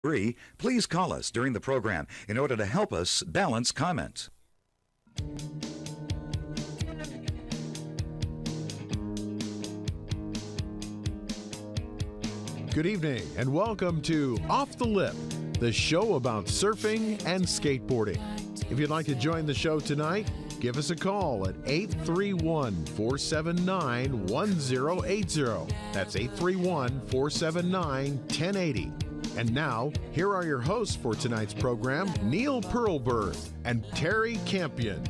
Please call us during the program in order to help us balance comments. Good evening and welcome to Off the Lip, the show about surfing and skateboarding. If you'd like to join the show tonight, give us a call at 831-479-1080. That's 831-479-1080. And now, here are your hosts for tonight's program, Neil Pearlberg and Terry Campion.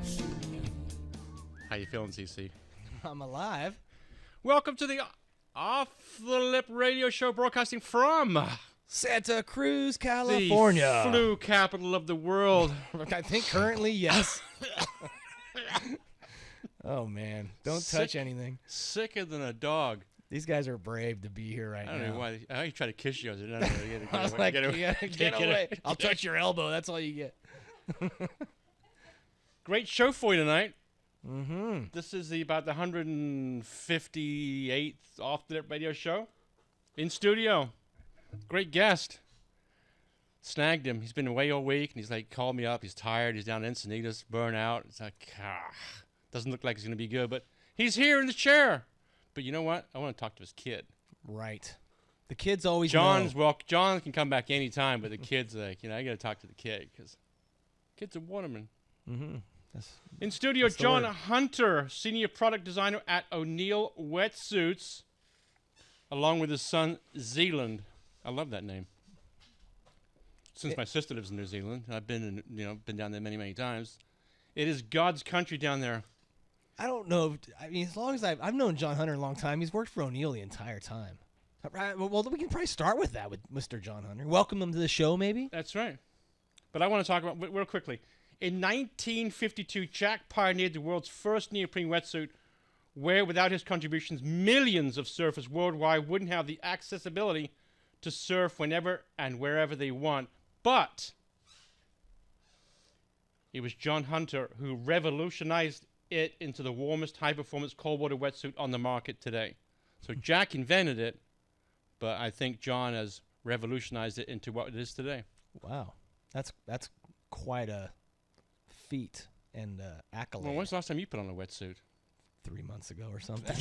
How you feeling, CC? I'm alive. Welcome to the Off the Lip radio show broadcasting from Santa Cruz, California. The flu capital of the world. I think currently, yes. Oh, man. Don't touch anything. Sicker than a dog. These guys are brave to be here right now. I don't know why. I try to kiss you. I was like, get away. I'll touch your elbow. That's all you get. Great show for you tonight. Mm-hmm. This is about the 158th Off the Lip radio show. In studio. Great guest. Snagged him. He's been away all week, and he's like, called me up. He's tired. He's down in Encinitas, burnt out. It's like, doesn't look like it's going to be good, but he's here in the chair. But you know what? I want to talk to his kid. Right. The kids always John's know. Well, John can come back anytime, but the kid's like, I got to talk to the kid because kid's a waterman. Mm-hmm. In studio, John Hunter, senior product designer at O'Neill Wetsuits, along with his son, Zealand. I love that name. Since my sister lives in New Zealand, and I've been down there many, many times. It is God's country down there. I don't know. As long as I've known John Hunter a long time, he's worked for O'Neill the entire time. Well, we can probably start with that with Mr. John Hunter. Welcome him to the show, maybe? That's right. But I want to talk about, real quickly, in 1952, Jack pioneered the world's first neoprene wetsuit, where without his contributions, millions of surfers worldwide wouldn't have the accessibility to surf whenever and wherever they want. But it was John Hunter who revolutionized it into the warmest high-performance cold water wetsuit on the market today. So Jack invented it, but I think John has revolutionized it into what it is today. Wow. That's quite a feat and accolade. Well, when's the last time you put on a wetsuit? 3 months ago or something.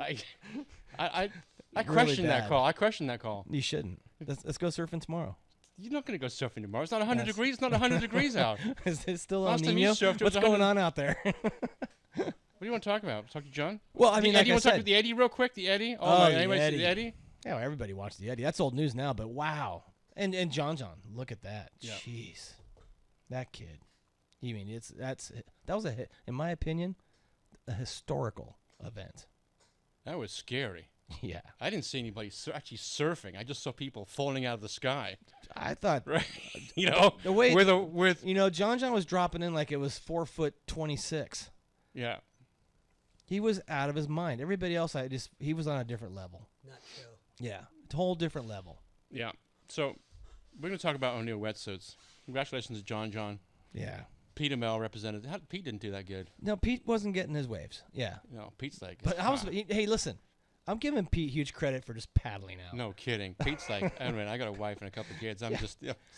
I Really question that bad. call. I question that call. You shouldn't. Let's go surfing tomorrow. You're not going to go surfing tomorrow. It's not 100 degrees. It's not 100 degrees out. Is it still Last on time you Nino? surfed, it What's was going 100 on out there? What do you want to talk about? Talk to John? Well, I mean, the like Eddie, I want to talk said, about the Eddie real quick? The Eddie? Oh, the Eddie. The Eddie? Yeah, well, everybody watched the Eddie. That's old news now, but wow. And John, look at that. Yeah. Jeez. That kid. That was a hit, in my opinion, a historical event. That was scary. Yeah. I didn't see anybody actually surfing. I just saw people falling out of the sky. I thought, Right? the way with John was dropping in like it was 4'26". yeah. He was out of his mind. Everybody else, he was on a different level. Not show. Yeah, whole different level. Yeah. So we're going to talk about O'Neill Wetsuits. Congratulations to John. Yeah. Peter Mel represented. Pete didn't do that good. No, Pete wasn't getting his waves. Yeah. No, Pete's like. But hey, listen, I'm giving Pete huge credit for just paddling out. No kidding. Pete's like, anyway, I got a wife and a couple of kids.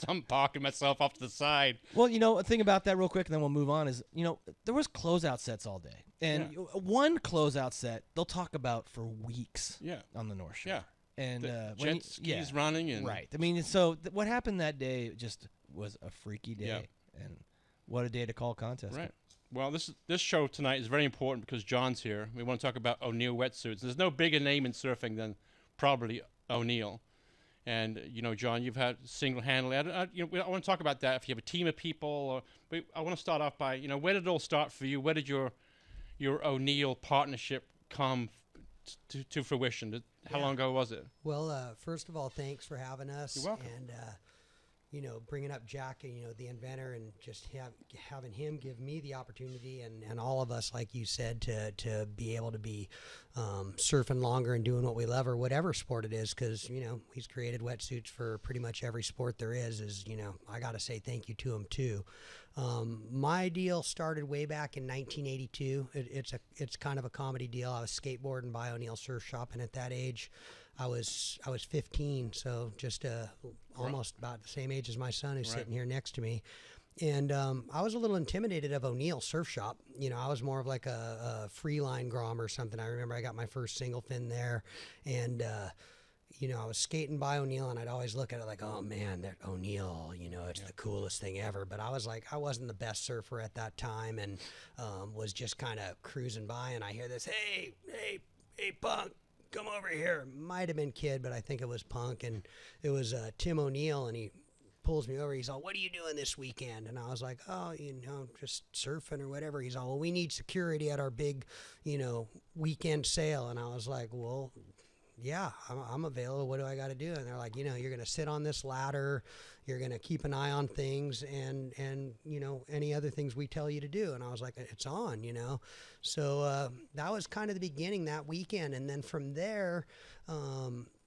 I'm parking myself off to the side. Well, a thing about that real quick, and then we'll move on, is, there was closeout sets all day. And one closeout set, they'll talk about for weeks on the North Shore. Yeah. And jet skis running. And right. I mean, so what happened that day just was a freaky day. Yeah. And what a day to call a contest. Right. Well, this show tonight is very important because John's here. We want to talk about O'Neill Wetsuits. There's no bigger name in surfing than probably O'Neill. And, John, you've had single-handedly. I want to talk about that. If you have a team of people. But I want to start off by, where did it all start for you? Where did your O'Neill partnership come to fruition? How long ago was it? Well, first of all, thanks for having us. You're welcome. And, bringing up Jack, the inventor, and just having him give me the opportunity and all of us, like you said, to be able to be surfing longer and doing what we love or whatever sport it is, because, he's created wetsuits for pretty much every sport there is I got to say thank you to him, too. My deal started way back in 1982. It's kind of a comedy deal. I was skateboarding by O'Neill Surf Shop, and at that age, I was 15, so just almost about the same age as my son who's sitting here next to me. And I was a little intimidated of O'Neill Surf Shop. You know, I was more of like a free line grom or something. I remember I got my first single fin there, and you know, I was skating by O'Neill, and I'd always look at it like, oh man, that O'Neill, you know, it's the coolest thing ever. But I was like, I wasn't the best surfer at that time, and was just kind of cruising by, and I hear this, hey, Punk, come over here. Might have been Kid, but I think it was Punk, and it was Tim O'Neill, and he pulls me over. He's all, what are you doing this weekend? And I was like, oh, you know, just surfing or whatever. He's all, well, we need security at our big, you know, weekend sale. And I was like, well, yeah, I'm available. What do I got to do? And they're like, you know, you're going to sit on this ladder. You're going to keep an eye on things and, you know, any other things we tell you to do. And I was like, it's on, you know? So that was kind of the beginning that weekend. And then from there,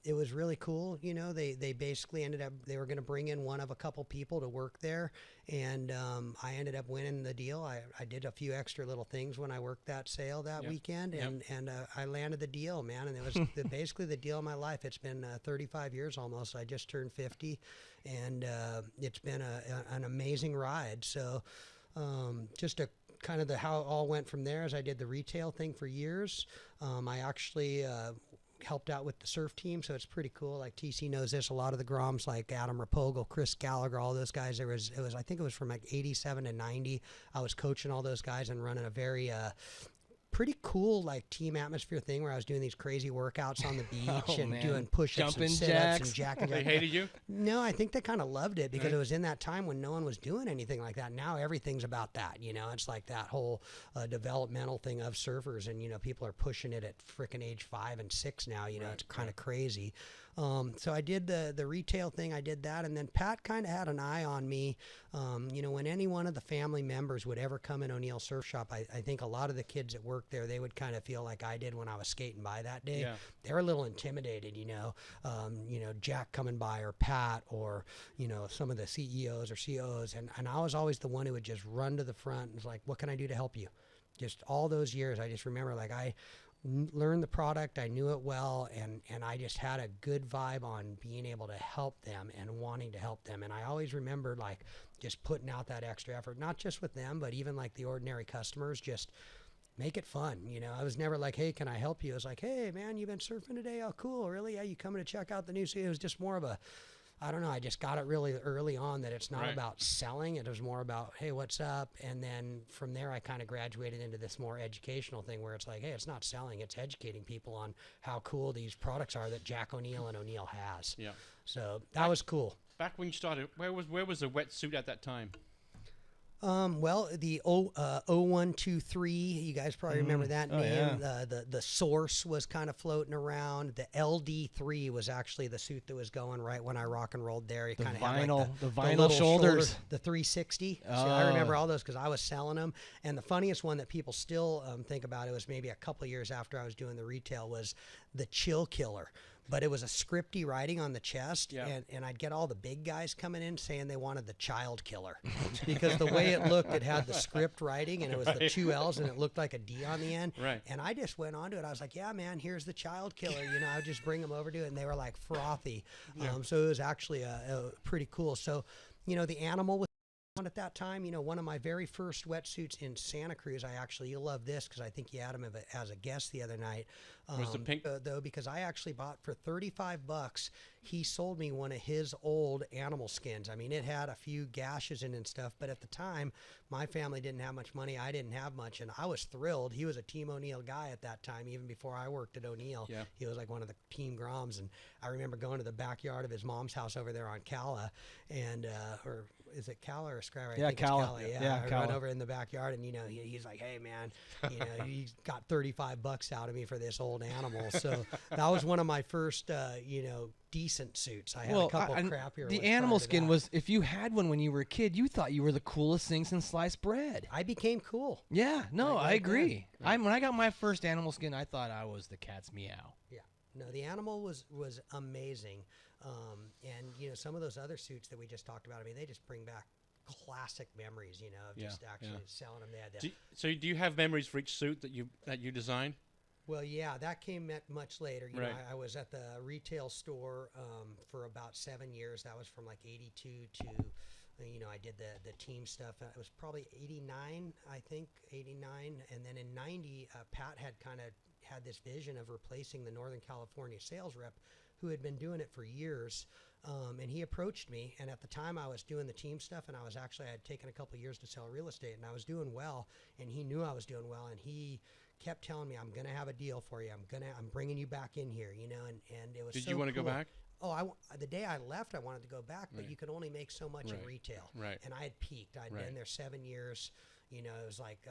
it was really cool. You know, they basically ended up, they were going to bring in one of a couple people to work there. And I ended up winning the deal. I did a few extra little things when I worked that sale that weekend. And I landed the deal, man. And it was basically the deal of my life. It's been 35 years almost. I just turned 50. And it's been an amazing ride. So just a kind of how it all went from there is I did the retail thing for years. I actually helped out with the surf team, so it's pretty cool. Like TC knows this, a lot of the groms like Adam Rapogel, Chris Gallagher, all those guys, I think it was from like 87 to 90. I was coaching all those guys and running a very pretty cool like team atmosphere thing where I was doing these crazy workouts on the beach doing push-ups and sit-ups and jack and They hated you? No, I think they kind of loved it because it was in that time when no one was doing anything like that. Now everything's about that, you know. It's like that whole developmental thing of surfers, and you know, people are pushing it at frickin' age 5 and 6 now. You know, it's kind of crazy. So I did the retail thing. I did that, and then Pat kind of had an eye on me. You know, when any one of the family members would ever come in O'Neill Surf Shop, I think a lot of the kids that worked there, they would kind of feel like I did when I was skating by that day. Yeah. They were a little intimidated, you know, Jack coming by or Pat or, you know, some of the CEOs or COOs. And I was always the one who would just run to the front and was like, what can I do to help you? Just all those years, I just remember like I learned the product, I knew it well, and I just had a good vibe on being able to help them and wanting to help them. And I always remember like just putting out that extra effort, not just with them, but even like the ordinary customers, just make it fun. You know, I was never like, hey, can I help you? It was like, hey man, you've been surfing today? Oh, cool. Really? Yeah, you coming to check out the new season? It was just more of a, I don't know, I just got it really early on that it's not about selling. It was more about, hey, what's up? And then from there, I kind of graduated into this more educational thing where it's like, hey, it's not selling, it's educating people on how cool these products are that Jack O'Neill and O'Neill has. Yeah. So that was cool. Back when you started, where was the wetsuit at that time? Well, the 0123, you guys probably remember that name. Yeah. The Source was kind of floating around. The LD3 was actually the suit that was going right when I rock and rolled there. It kind of had like the vinyl shoulders, the 360. So I remember all those because I was selling them. And the funniest one that people still think about, it was maybe a couple of years after I was doing the retail, was the Chill Killer. But it was a scripty writing on the chest, and I'd get all the big guys coming in saying they wanted the Child Killer because the way it looked, it had the script writing, and it was the 2 L's, and it looked like a D on the end. Right. And I just went on to it. I was like, yeah, man, here's the Child Killer. You know, I would just bring them over to it, and they were like frothy. So it was actually a pretty cool. So, you know, the Animal was at that time, you know, one of my very first wetsuits in Santa Cruz, you'll love this because I think you had him as a guest the other night. Was the pink? Though, because I actually bought for $35, he sold me one of his old animal skins. I mean, it had a few gashes in and stuff, but at the time, my family didn't have much money. I didn't have much, and I was thrilled. He was a Team O'Neill guy at that time, even before I worked at O'Neill. Yeah. He was like one of the Team Groms, and I remember going to the backyard of his mom's house over there on Cala, and or is it Cala or Scrabble? I think Cala. It's Cala. Yeah, I run over in the backyard, and you know, he's like, "Hey, man, you know, he got $35 out of me for this old animal." So that was one of my first, you know, decent suits. I had a couple crappier. The animal skin was, if you had one when you were a kid, you thought you were the coolest thing since sliced bread. I became cool. Yeah, no, I agree. When I got my first animal skin, I thought I was the cat's meow. Yeah, no, the Animal was amazing. And you know, some of those other suits that we just talked about, I mean, they just bring back classic memories, you know, of just actually selling them. They had so do you have memories for each suit that you design? Well, yeah, that came much later. You Right. know, I was at the retail store for about 7 years. That was from like 82 to, you know, I did the team stuff. It was probably 89, I think, 89. And then in 90, Pat had kind of had this vision of replacing the Northern California sales rep who had been doing it for years. And he approached me, and at the time I was doing the team stuff, and I had taken a couple of years to sell real estate, and I was doing well, and he knew I was doing well, and he kept telling me, I'm going to have a deal for you. I'm bringing you back in here, you know, and it was Did so you want to cool. go back? Oh, the day I left, I wanted to go back, but Right. you could only make so much in Right. retail. Right. And I had peaked. I'd Right. been there 7 years. You know, it was like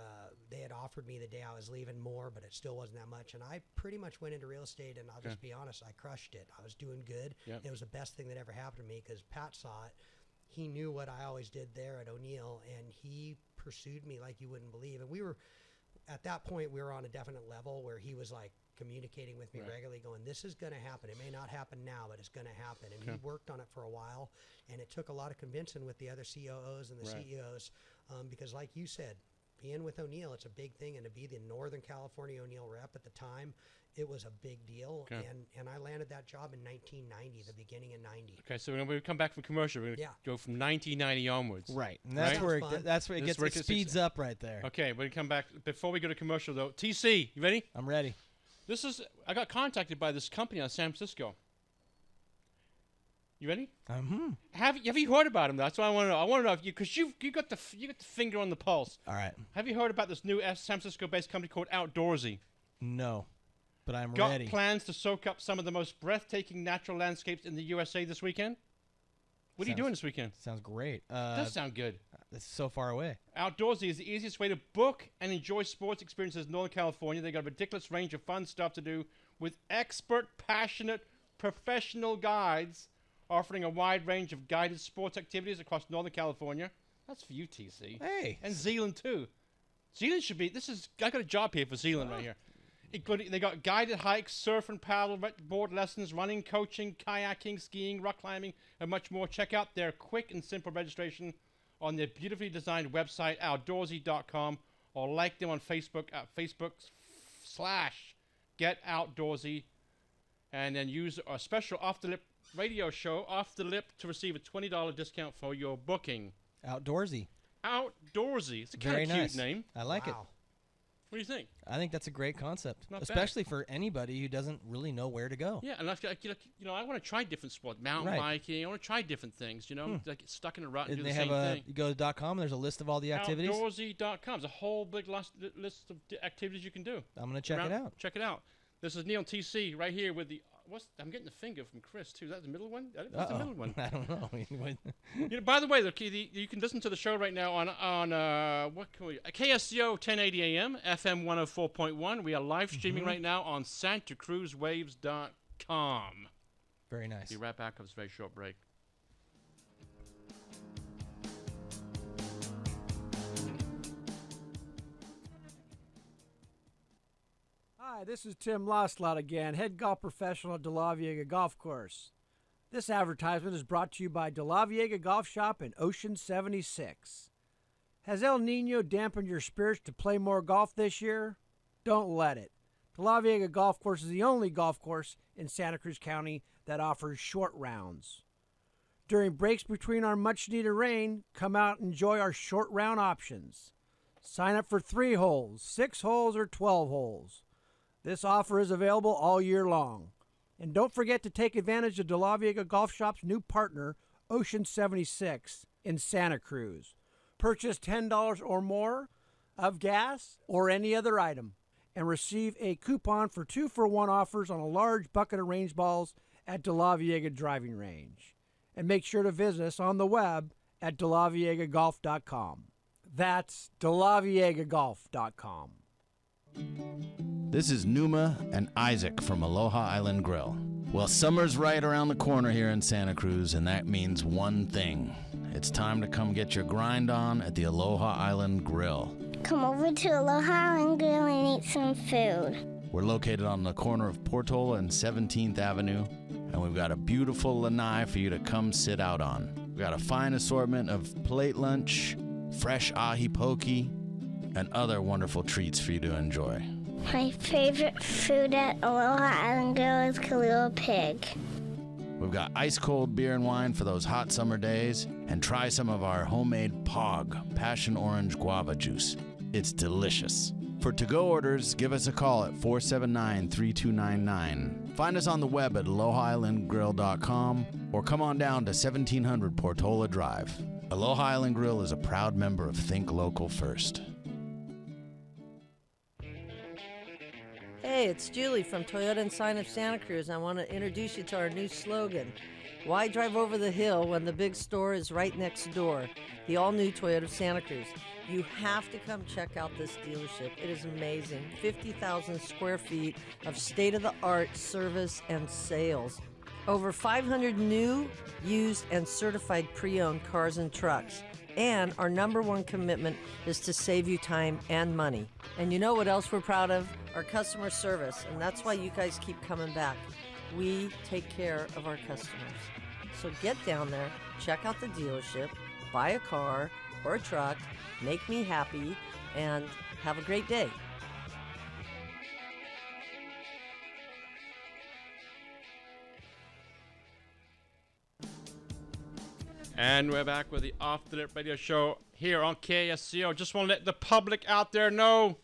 they had offered me the day I was leaving more, but it still wasn't that much. And I pretty much went into real estate, and I'll just be honest, I crushed it. I was doing good. Yep. It was the best thing that ever happened to me because Pat saw it. He knew what I always did there at O'Neill, and he pursued me like you wouldn't believe. And we were, at that point, we were on a definite level where he was like communicating with me Right. regularly, going, this is going to happen. It may not happen now, but it's going to happen. And he worked on it for a while, and it took a lot of convincing with the other COOs and the Right. CEOs because like you said, being with O'Neill, it's a big thing, and to be the Northern California O'Neill rep at the time, it was a big deal. Okay. And I landed that job in 1990, the beginning of 90. Okay, so when we come back from commercial, we're going to Yeah. go from 1990 onwards. Right. And that's Right. where Sounds fun. that's where it This gets is where it it gets speeds up right there. Okay, we're going to come back. Before we go to commercial, though, TC, you ready? I'm ready. I got contacted by this company out of San Francisco. You ready? Have you heard about them? That's what I want to know. I want to know if because you got the finger on the pulse. All right. Have you heard about this new San Francisco-based company called Outdoorsy? No, but I'm Got ready. plans to soak up some of the most breathtaking natural landscapes in the USA this weekend? What are you doing this weekend? Sounds great. Does sound good. It's so far away. Outdoorsy is the easiest way to book and enjoy sports experiences in Northern California. They got a ridiculous range of fun stuff to do with expert, passionate, professional guides offering a wide range of guided sports activities across Northern California. That's for you, TC. Hey. And Zealand, too. Zealand should be... I got a job here for Zealand right here. Including, they got guided hikes, surf and paddle board lessons, running, coaching, kayaking, skiing, rock climbing, and much more. Check out their quick and simple registration on their beautifully designed website, outdoorsy.com, or like them on Facebook at Facebook/GetOutdoorsy, and then use a special Off the Lip radio show, Off the Lip, to receive a $20 discount for your booking. Outdoorsy. Outdoorsy. It's a kind Very of cute nice name. I like it. Wow. What do you think? I think that's a great concept, Not bad. especially for anybody who doesn't really know where to go. Yeah, and I want to try different sports, mountain Right. biking. I want to try different things. You know, like get stuck in a rut and And do they the have same thing. you go to .com. There's a list of all the activities. Outdoorsy.com. There's a whole big list of activities you can do. I'm gonna check it out. Check it out. This is Neil TC right here with the. I'm getting the finger from Chris too. Is that the middle one? I think that's the middle one. I don't know. You know, by the way, you can listen to the show right now on KSCO 1080 AM, FM 104.1. We are live streaming right now on SantaCruzWaves.com. Very nice. Be right back after this very short break. Hi, this is Tim Loslot again, head golf professional at De La Viega Golf Course. This advertisement is brought to you by De La Viega Golf Shop in Ocean 76. Has El Nino dampened your spirits to play more golf this year? Don't let it. De La Viega Golf Course is the only golf course in Santa Cruz County that offers short rounds. During breaks between our much-needed rain, come out and enjoy our short round options. Sign up for 3 holes, 6 holes, or 12 holes. This offer is available all year long. And don't forget to take advantage of De La Viega Golf Shop's new partner, Ocean 76, in Santa Cruz. Purchase $10 or more of gas or any other item and receive a coupon for 2-for-1 offers on a large bucket of range balls at De La Viega Driving Range. And make sure to visit us on the web at delaviegagolf.com. That's delaviegagolf.com. This is Numa and Isaac from Aloha Island Grill. Well, summer's right around the corner here in Santa Cruz, and that means one thing. It's time to come get your grind on at the Aloha Island Grill. Come over to Aloha Island Grill and eat some food. We're located on the corner of Portola and 17th Avenue, and we've got a beautiful lanai for you to come sit out on. We've got a fine assortment of plate lunch, fresh ahi poke, and other wonderful treats for you to enjoy. My favorite food at Aloha Island Grill is Kahlua Pig. We've got ice-cold beer and wine for those hot summer days, and try some of our homemade POG, Passion Orange Guava Juice. It's delicious. For to-go orders, give us a call at 479-3299. Find us on the web at alohaislandgrill.com or come on down to 1700 Portola Drive. Aloha Island Grill is a proud member of Think Local First. Hey, it's Julie from Toyota and Sign of Santa Cruz. I want to introduce you to our new slogan. Why drive over the hill when the big store is right next door? The all-new Toyota of Santa Cruz. You have to come check out this dealership. It is amazing. 50,000 square feet of state-of-the-art service and sales. Over 500 new, used, and certified pre-owned cars and trucks. And our number one commitment is to save you time and money. And you know what else we're proud of? Our customer service. And that's why you guys keep coming back. We take care of our customers. So get down there, check out the dealership, buy a car or a truck, make me happy, and have a great day. And we're back with the Off the Lip Radio Show here on KSCO. Just want to let the public out there know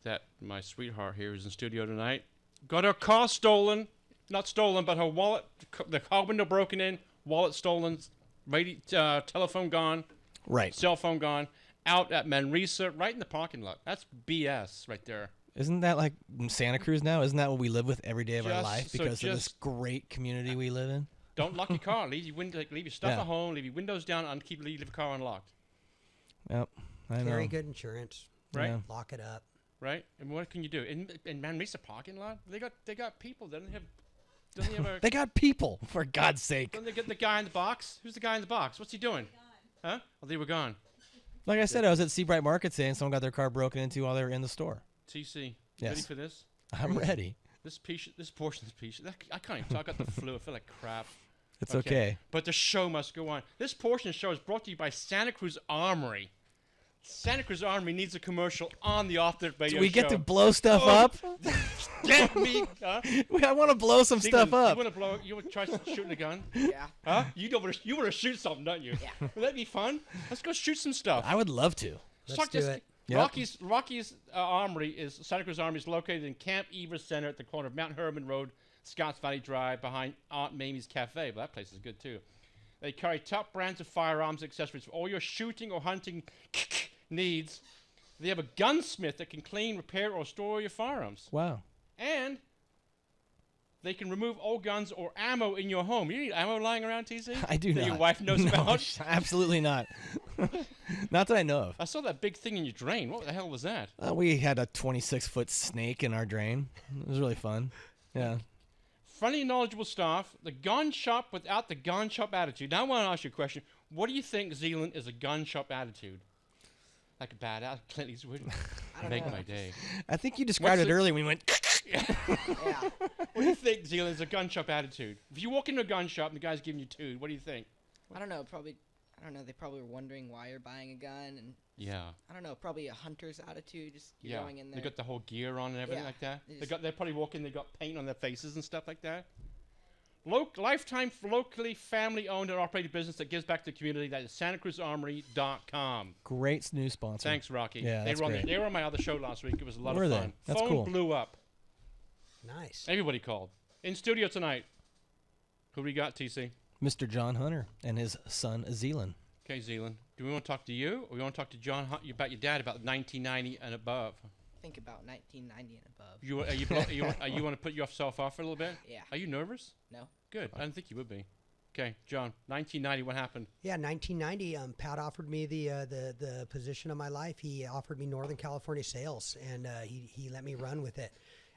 that my sweetheart here is in studio tonight. Got her car stolen. Not stolen, but her wallet, the car window broken in, wallet stolen, telephone gone. Right. Cell phone gone. Out at Manresa, right in the parking lot. That's BS right there. Isn't that like Santa Cruz now? Isn't that what we live with every day of our Just- life so because of this just- great community we live in? Don't lock your car. Leave your stuff Yeah. at home. Leave your windows down and leave your car unlocked. Yep, I know. Carry good insurance. Right. Yeah. Lock it up. Right. And what can you do in Manresa parking lot? They got people. Don't they have a? They got people, for God's sake. Don't they get the guy in the box? Who's the guy in the box? What's he doing? Huh? Oh, they were gone. Like I said, I was at Seabright Market today, and someone got their car broken into while they were in the store. TC. Yes. Ready for this? I'm ready. This portion of this I can't even talk. I got the flu. I feel like crap. It's okay. But the show must go on. This portion of the show is brought to you by Santa Cruz Armory. Santa Cruz Armory needs a commercial on the Off the Lip Radio Do we Show. get to blow stuff up? Get me, huh? I want to blow some Steven, stuff up. You want to try shooting a gun? Yeah. Huh? You want to shoot something, don't you? Yeah. Would that be fun? Let's go shoot some stuff. I would love to. Let's do it. Yep. Rocky's Armory is Santa Cruz Armory is located in Camp Eva Center at the corner of Mount Herman Road, Scotts Valley Drive, behind Aunt Mamie's Cafe. But that place is good too. They carry top brands of firearms and accessories for all your shooting or hunting needs. They have a gunsmith that can clean, repair, or store your firearms. Wow. And they can remove old guns or ammo in your home. You need ammo lying around, TC? I do that not. Your wife knows No, about? Absolutely not. Not that I know of. I saw that big thing in your drain. What the hell was that? We had a 26-foot snake in our drain. It was really fun. Yeah. Friendly and knowledgeable staff. The gun shop without the gun shop attitude. Now I want to ask you a question. What do you think, Zealand, is a gun shop attitude? Like a badass Clint Eastwood? Make my day. I think you described it earlier when you went... Yeah. What do you think, Zealand, is a gun shop attitude? If you walk into a gun shop and the guy's giving you two, what do you think? I don't know. They probably were wondering why you're buying a gun, and Yeah. I don't know. Probably a hunter's attitude. Just you're going in there. They got the whole gear on and everything Yeah. like that. They They probably walk in. They got paint on their faces and stuff like that. Lifetime locally family-owned and operated business that gives back to the community. That is SantaCruzArmory.com. Great new sponsor. Thanks, Rocky. Yeah, that's great. They were on my other show last week. It was a lot Were of they? fun. That's Phone cool. blew up. Nice. Everybody called. In studio tonight. Who we got, TC? Mr. John Hunter and his son, Zealand. Okay, Zealand. Do we want to talk to you, or we want to talk to John about your dad about 1990 and above? Think about 1990 and above. You want to put yourself off for a little bit? Yeah. Are you nervous? No. Good. I didn't think you would be. Okay, John. 1990. What happened? Yeah, 1990. Pat offered me the position of my life. He offered me Northern California sales, and he let me run with it.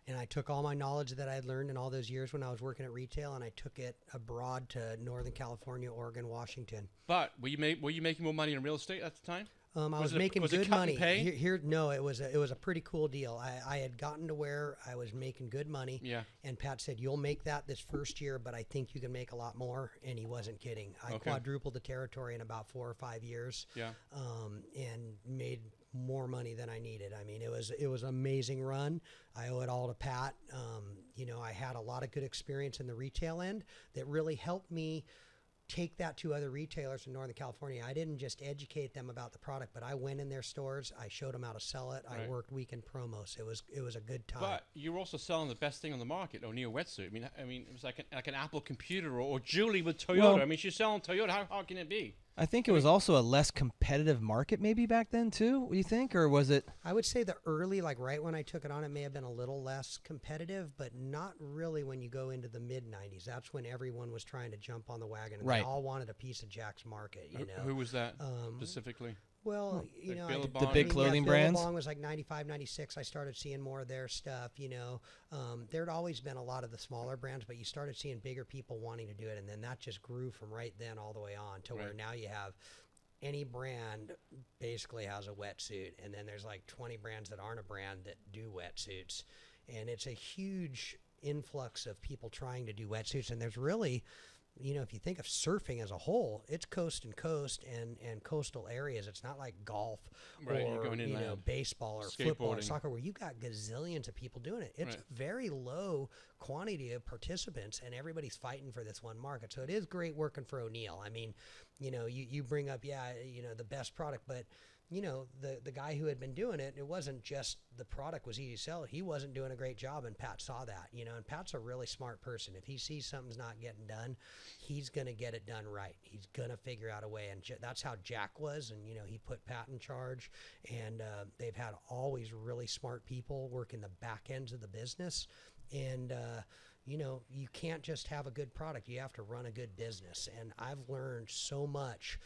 And I took all my knowledge that I had learned in all those years when I was working at retail, and I took it abroad to Northern California, Oregon, Washington. But were you making more money in real estate at the time? I was making was it good cut money. and pay? No, it was a pretty cool deal. I had gotten to where I was making good money. Yeah. And Pat said, "You'll make that this first year, but I think you can make a lot more." And he wasn't kidding. I Okay. quadrupled the territory in about 4 or 5 years. Yeah. And made more money than I needed. I mean, it was an amazing run. I owe it all to Pat. I had a lot of good experience in the retail end that really helped me take that to other retailers in Northern California. I didn't just educate them about the product, but I went in their stores. I showed them how to sell it. Right. I worked weekend promos. It was a good time. But you were also selling the best thing on the market, O'Neill wetsuit. I mean, it was like an Apple computer or Julie with Toyota. Well, I mean, she's selling Toyota. How hard can it be? I think it was also a less competitive market maybe back then too. What do you think, or was it? I would say the early, like right when I took it on, it may have been a little less competitive, but not really when you go into the mid 90s. That's when everyone was trying to jump on the wagon, and Right. they all wanted a piece of Jack's market. Who was that specifically? Well, Like I Billabong? did- The big clothing brands? Billabong was like 95, 96. I started seeing more of their stuff, There'd always been a lot of the smaller brands, but you started seeing bigger people wanting to do it. And then that just grew from right then all the way on to where Right. now you have any brand basically has a wetsuit. And then there's like 20 brands that aren't a brand that do wetsuits. And it's a huge influx of people trying to do wetsuits. And there's really, if you think of surfing as a whole, it's coast and coast and coastal areas. It's not like golf Right, you're or going inland. baseball or football or Skateboarding. soccer where you've got gazillions of people doing it. It's Right. a very low quantity of participants, and everybody's fighting for this one market. So it is great working for O'Neill. I mean, you bring up, the best product, but the guy who had been doing it, it wasn't just the product was easy to sell. He wasn't doing a great job, and Pat saw that, and Pat's a really smart person. If he sees something's not getting done, he's going to get it done right. He's going to figure out a way, and that's how Jack was, and, he put Pat in charge, and they've had always really smart people working the back ends of the business, and, you can't just have a good product. You have to run a good business, and I've learned so much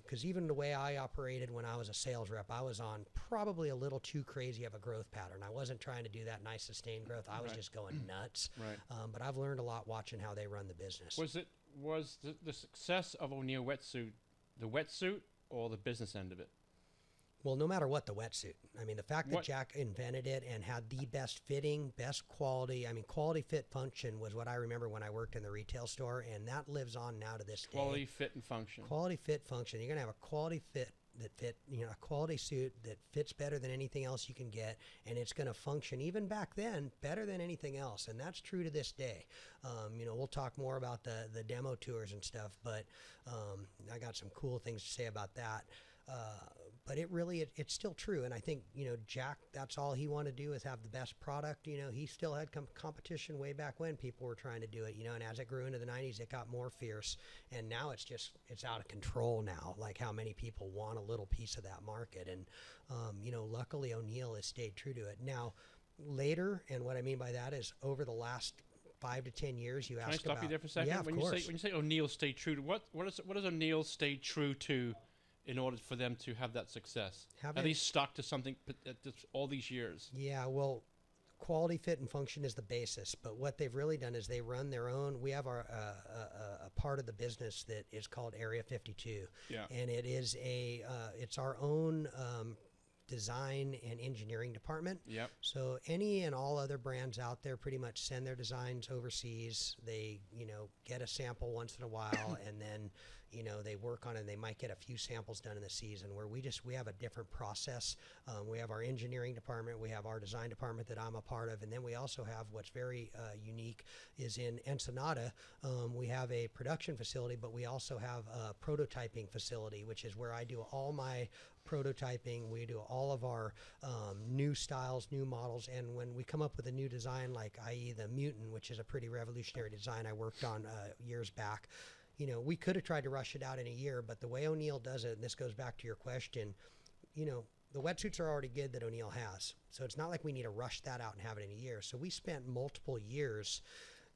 because even the way I operated when I was a sales rep, I was on probably a little too crazy of a growth pattern. I wasn't trying to do that nice sustained growth. I was Right. just going nuts. Right. But I've learned a lot watching how they run the business. Was the success of O'Neill wetsuit the wetsuit or the business end of it? Well, no matter what, the wetsuit. I mean, the fact that What- Jack invented it and had the best fitting, best quality. I mean, quality, fit, function was what I remember when I worked in the retail store, and that lives on now to this day. Quality, fit, and function. Quality, fit, function. You're going to have a quality fit that fit, a quality suit that fits better than anything else you can get, and it's going to function even back then better than anything else, and that's true to this day. We'll talk more about the demo tours and stuff, but I got some cool things to say about that. But it's still true, and I think Jack, that's all he wanted to do is have the best product. He still had competition way back when people were trying to do it. And as it grew into the 90s, it got more fierce, and now it's out of control now. Like how many people want a little piece of that market, and luckily O'Neill has stayed true to it. Now later, and what I mean by that is over the last 5 to 10 years, you Can I asked stop about. you there for a second? Yeah, of course. When you say O'Neill stayed true to what does O'Neill stay true to in order for them to have that success? Are they stuck to something all these years? Yeah, well, quality, fit, and function is the basis. But what they've really done is they run their own. We have our a part of the business that is called Area 52, Yeah. and it is it's our own design and engineering department. Yep. So any and all other brands out there pretty much send their designs overseas. They get a sample once in a while, and then they work on it, and they might get a few samples done in the season, where we have a different process. We have our engineering department, we have our design department that I'm a part of, and then we also have what's very unique is in Ensenada, we have a production facility, but we also have a prototyping facility, which is where I do all my prototyping. We do all of our new styles, new models, and when we come up with a new design, like i.e. the Mutant, which is a pretty revolutionary design I worked on years back, we could have tried to rush it out in a year, but the way O'Neill does it, and this goes back to your question, the wetsuits are already good that O'Neill has. So it's not like we need to rush that out and have it in a year. So we spent multiple years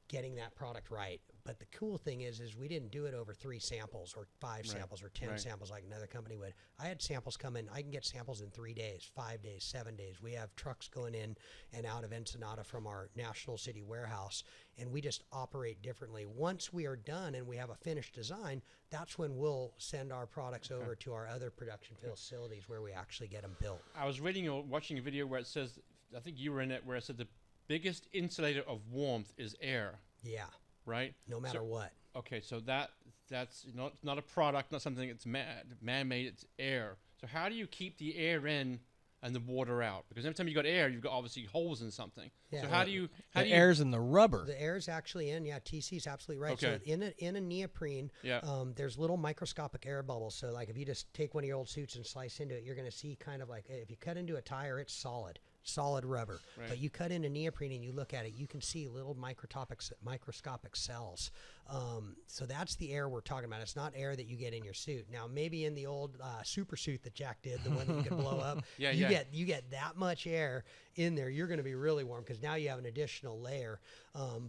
getting that product right. But the cool thing is we didn't do it over 3 samples or 5 samples or 10 samples like another company would. I had samples come in. I can get samples in 3 days, 5 days, 7 days. We have trucks going in and out of Ensenada from our National City warehouse, and we just operate differently. Once we are done and we have a finished design, that's when we'll send our products over to our other production facilities where we actually get them built. I was reading or watching a video where it says, I think you were in it, where it said the biggest insulator of warmth is air. Yeah. Right? No matter what. Okay, so that's not a product, not something that's man-made, it's air. So how do you keep the air in and the water out? Because every time you got air, you've got obviously holes in something. Yeah. So how do you air's in the rubber? The air's actually in. Yeah, TC's absolutely right. Okay. So in a neoprene, there's little microscopic air bubbles. So like if you just take one of your old suits and slice into it, you're going to see kind of like if you cut into a tire, it's solid rubber. Right. But you cut into neoprene and you look at it, you can see little microscopic cells. So that's the air we're talking about. It's not air that you get in your suit. Now maybe in the old super suit that Jack did, the one that you could blow up, you get that much air in there, you're going to be really warm because now you have an additional layer.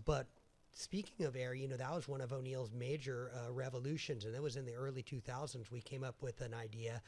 But speaking of air, that was one of O'Neill's major revolutions, and it was in the early 2000s. We came up with an idea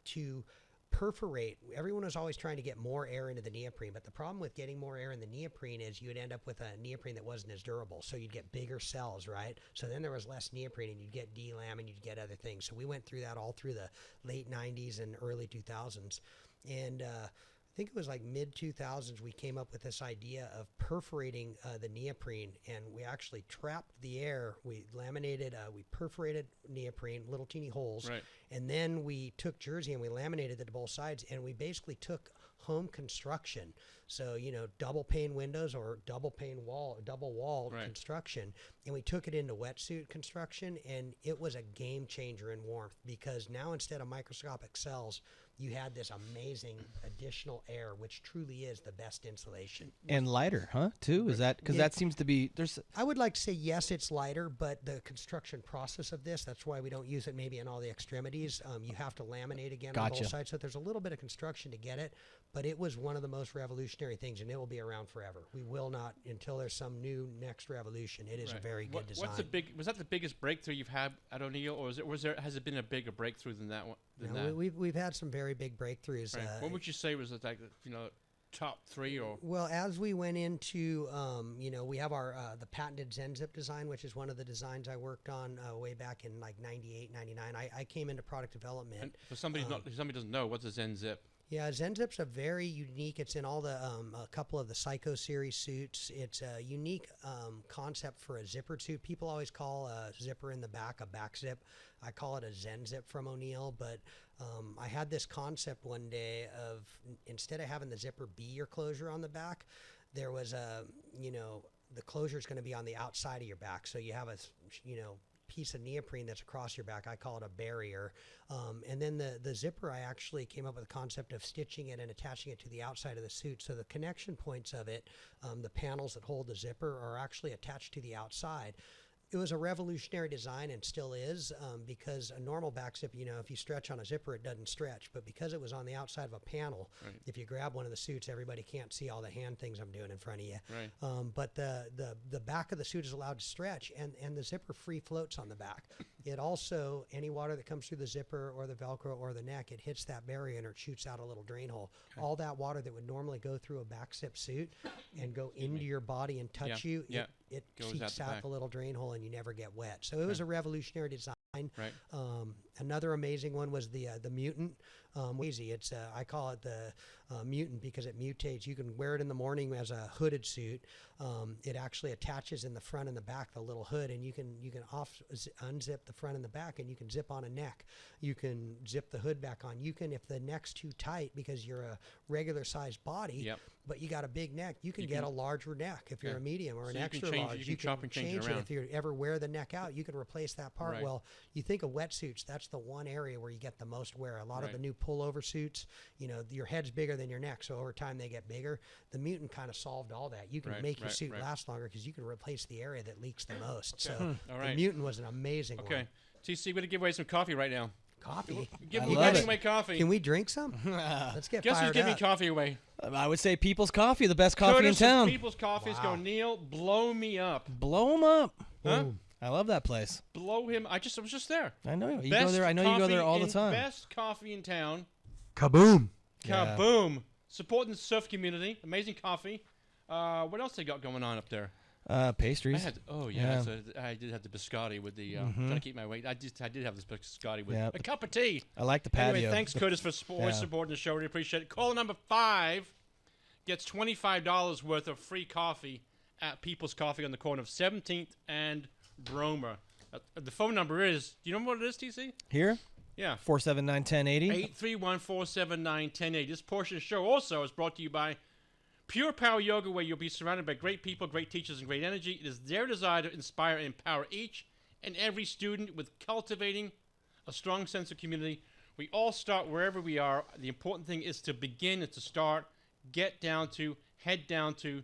to perforate. Everyone was always trying to get more air into the neoprene, but the problem with getting more air in the neoprene is you would end up with a neoprene that wasn't as durable. So you'd get bigger cells, right? So then there was less neoprene and you'd get delam and you'd get other things. So we went through that all through the late 90s and early 2000s. And I think it was like mid 2000s we came up with this idea of perforating the neoprene, and we actually trapped the air. We laminated, we perforated neoprene, little teeny holes, Right. and then we took jersey and we laminated it to both sides, and we basically took home construction. So, double pane windows or double walled Right. construction, and we took it into wetsuit construction, and it was a game changer in warmth because now instead of microscopic cells, you had this amazing additional air, which truly is the best insulation. And lighter, huh? Too? Is that because that seems to be there's? I would like to say yes, it's lighter, but the construction process of this—that's why we don't use it maybe in all the extremities. You have to laminate again on both sides, so there's a little bit of construction to get it. But it was one of the most revolutionary things, and it will be around forever. We will not until there's some new next revolution. It is a very good design. Was that the biggest breakthrough you've had at O'Neill, or has it been a bigger breakthrough than that one? We've had some very big breakthroughs. Right. What would you say was like top three or? Well, as we went into we have our the patented Zen Zip Design, which is one of the designs I worked on way back in like 98, 99. I came into product development. And for somebody doesn't know, what's a Zen Zip? Yeah, Zen Zip's a very unique. It's in all the a couple of the Psycho series suits. It's a unique concept for a zippered suit. People always call a zipper in the back a back zip. I call it a Zen Zip from O'Neill, but I had this concept one day of instead of having the zipper be your closure on the back, there was the closure is going to be on the outside of your back. So you have a piece of neoprene that's across your back. I call it a barrier. And then the zipper, I actually came up with a concept of stitching it and attaching it to the outside of the suit. So the connection points of it, the panels that hold the zipper, are actually attached to the outside. It was a revolutionary design and still is because a normal back zip, if you stretch on a zipper, it doesn't stretch. But because it was on the outside of a panel, right. If you grab one of the suits, everybody can't see all the hand things I'm doing in front of you. Right. But the back of the suit is allowed to stretch, and the zipper free floats on the back. It also, any water that comes through the zipper or the Velcro or the neck, it hits that barrier and it shoots out a little drain hole. Okay. All that water that would normally go through a back zip suit and go into your body and touch you, it seeks out the little drain hole and you never get wet. So it was a revolutionary design. Right. Another amazing one was the Mutant. It's I call it the Mutant because it mutates. You can wear it in the morning as a hooded suit. It actually attaches in the front and the back, the little hood, and you can unzip the front and the back, and you can zip on a neck. You can zip the hood back on. You can, if the neck's too tight because you're a regular sized body, but you got a big neck, you can get a larger neck if you're a medium or an extra large. You can chop and change it around. If you ever wear the neck out, you can replace that part. Right. Well, you think of wetsuits, that's the one area where you get the most wear. A lot of the new pullover suits, your head's bigger than your neck, so over time they get bigger. The Mutant kind of solved all that. You can make your suit last longer because you can replace the area that leaks the most. So the Mutant was an amazing one. Okay. TC, we're going to give away some coffee right now. Coffee? We're giving away coffee. Can we drink some? Let's get Guess fired who's giving up. coffee away? I would say People's Coffee, the best coffee in town. People's Coffee is going, Neil, blow me up. Blow him up. Huh? I love that place. Blow him. I was just there. I know you go there. I know you go there all the time. Best coffee in town. Kaboom. Kaboom. Supporting the surf community. Amazing coffee. What else they got going on up there? Pastries. So I did have the biscotti with the trying to keep my weight. I did have this biscotti with a cup of tea. I like the patio. Anyway, thanks Curtis for always supporting the show. Really appreciate it. Caller number 5 gets $25 worth of free coffee at People's Coffee on the corner of 17th and Bromer. The phone number is, do you know what it is, TC? Here? Yeah. 479-1080. 831-479-1080. This portion of the show also is brought to you by Pure Power Yoga, where you'll be surrounded by great people, great teachers, and great energy. It is their desire to inspire and empower each and every student with cultivating a strong sense of community. We all start wherever we are. The important thing is to begin and to start, get down to, head down to,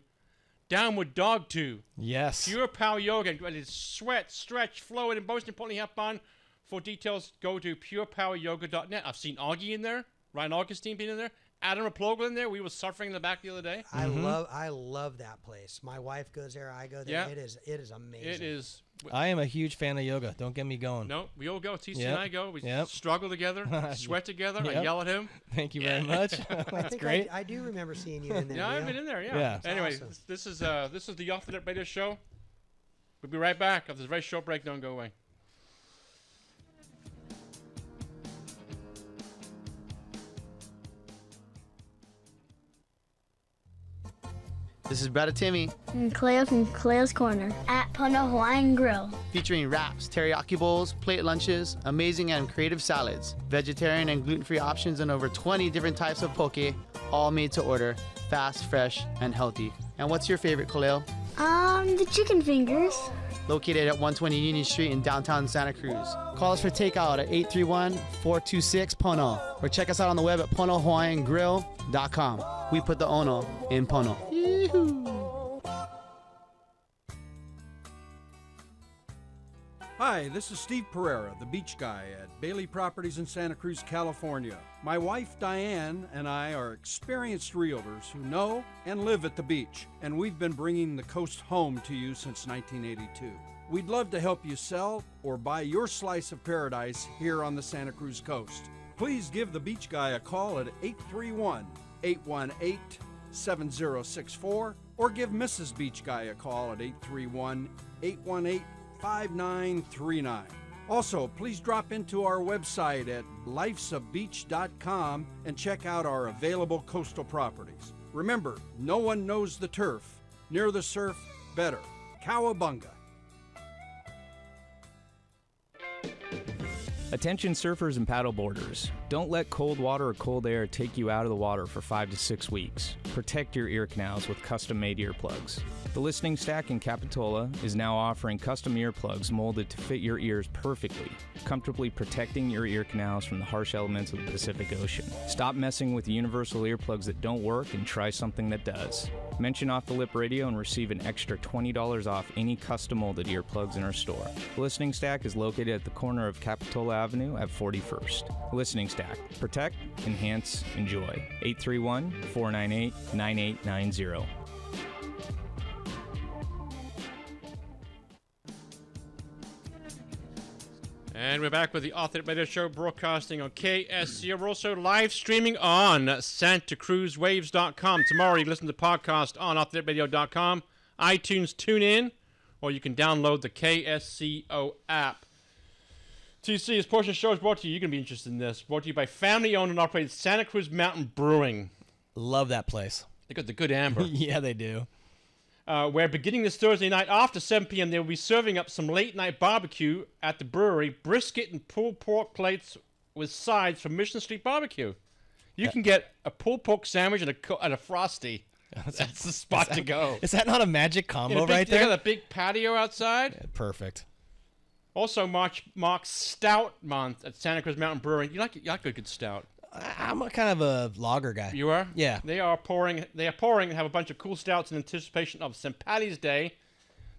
downward dog to. Yes. Pure Power Yoga. It is sweat, stretch, flow, and most importantly, have fun. For details, go to purepoweryoga.net. I've seen Augie in there, Ryan Augustine being in there, Adam Raplogal in there. We were suffering in the back the other day. I love that place. My wife goes there. I go there. Yeah. It is amazing. It is. I am a huge fan of yoga. Don't get me going. No, we all go. TC and I go. We struggle together, sweat together. I yell at him. Thank you very much. That's great. I do remember seeing you in there. Yeah, I've been in there. Yeah. Anyway, awesome. this is the Off the Net Radio Show. We'll be right back after this very short break. Don't go away. This is Brother Timmy. And Cleo from Cleo's Corner at Pono Hawaiian Grill. Featuring wraps, teriyaki bowls, plate lunches, amazing and creative salads, vegetarian and gluten-free options, and over 20 different types of poke, all made to order, fast, fresh, and healthy. And what's your favorite, Khalil? The chicken fingers. Located at 120 Union Street in downtown Santa Cruz. Call us for takeout at 831-426-PONO or check us out on the web at ponohawaiiangrill.com. We put the ono in Pono. Yee-hoo. Hi, this is Steve Pereira, the beach guy at Bailey Properties in Santa Cruz, California. My wife Diane and I are experienced realtors who know and live at the beach, and we've been bringing the coast home to you since 1982. We'd love to help you sell or buy your slice of paradise here on the Santa Cruz coast. Please give the beach guy a call at 831-818-7064 or give Mrs. Beach Guy a call at 831-818-5939. Also, please drop into our website at lifesabeach.com and check out our available coastal properties. Remember, no one knows the turf. Near the surf, better. Cowabunga. Attention surfers and paddleboarders. Don't let cold water or cold air take you out of the water for 5 to 6 weeks. Protect your ear canals with custom-made earplugs. The Listening Stack in Capitola is now offering custom earplugs molded to fit your ears perfectly, comfortably protecting your ear canals from the harsh elements of the Pacific Ocean. Stop messing with universal earplugs that don't work and try something that does. Mention Off the Lip Radio and receive an extra $20 off any custom molded earplugs in our store. The Listening Stack is located at the corner of Capitola Avenue at 41st. Listening Stack. Protect, enhance, enjoy. 831-498-9890. And we're back with the Off the Net Radio Show, broadcasting on KSC. We're also live streaming on SantaCruzWaves.com. Tomorrow you can listen to the podcast on offthenetradio.com, iTunes, TuneIn, or you can download the KSCO app. TC, this portion of the show is brought to you. You're going to be interested in this. Brought to you by family-owned and operated Santa Cruz Mountain Brewing. Love that place. They got the good amber. Yeah, they do. Where beginning this Thursday night after 7 p.m., they will be serving up some late-night barbecue at the brewery, brisket and pulled pork plates with sides from Mission Street Barbecue. You can get a pulled pork sandwich and a Frosty. That's the spot to go. Is that not a magic combo right there? They got a big patio outside. Yeah, perfect. Also, marks Stout Month at Santa Cruz Mountain Brewing. You like good stout. I'm a kind of a lager guy. You are? Yeah. They are pouring and have a bunch of cool stouts in anticipation of St. Patty's Day.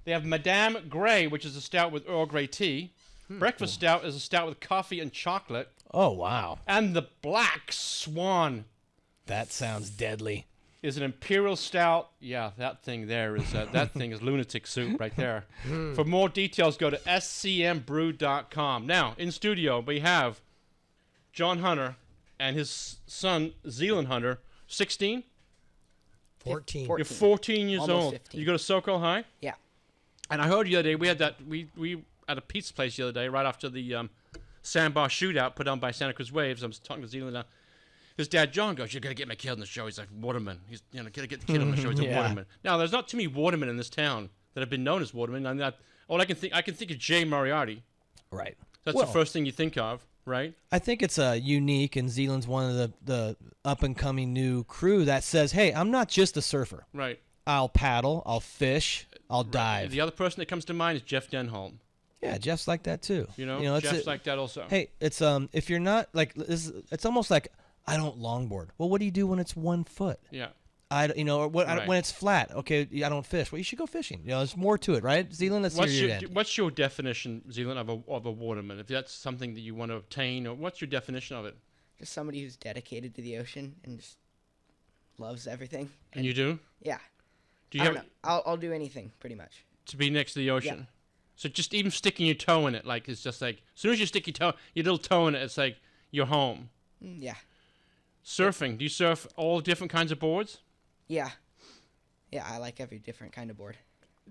They have Madame Grey, which is a stout with Earl Grey tea. Breakfast stout is a stout with coffee and chocolate. Oh, wow. And the Black Swan. That sounds deadly. Is an imperial stout. Yeah, that thing there is that thing is lunatic soup right there. For more details, go to scmbrew.com. Now, in studio, we have John Hunter and his son, Zealand Hunter, 16? 14. You're 14 years Almost old. 15. You go to SoCo High? Yeah. And I heard the other day, we had that, we at a pizza place the other day, right after the sandbar shootout put on by Santa Cruz Waves. I was talking to Zealand. His dad, John, goes, "You're going to get my kid on the show." He's like, "Waterman." He's, gotta get the kid on the show. He's a waterman. Now, there's not too many watermen in this town that have been known as watermen. I can think of Jay Moriarty. Right. That's the first thing you think of. right? I think it's unique, and Zealand's one of the up-and-coming new crew that says, hey, I'm not just a surfer. Right. I'll paddle, I'll fish, I'll dive. The other person that comes to mind is Jeff Denholm. Yeah, Jeff's like that too. Jeff's like that also. Hey, it's if you're not like this, it's almost like I don't longboard. Well, what do you do when it's 1 foot? Yeah. When it's flat. Okay, I don't fish. Well, you should go fishing. There's more to it, right? Zealand, let's hear your end. What's your definition, Zealand, of a waterman? If that's something that you want to obtain, or what's your definition of it? Just somebody who's dedicated to the ocean and just loves everything. And you do? Yeah. Do you I don't know. I'll do anything pretty much. To be next to the ocean? Yeah. So just even sticking your toe in it, like it's just like as soon as you stick your little toe in it, it's like you're home. Yeah. Surfing? Do you surf all different kinds of boards? Yeah. Yeah, I like every different kind of board.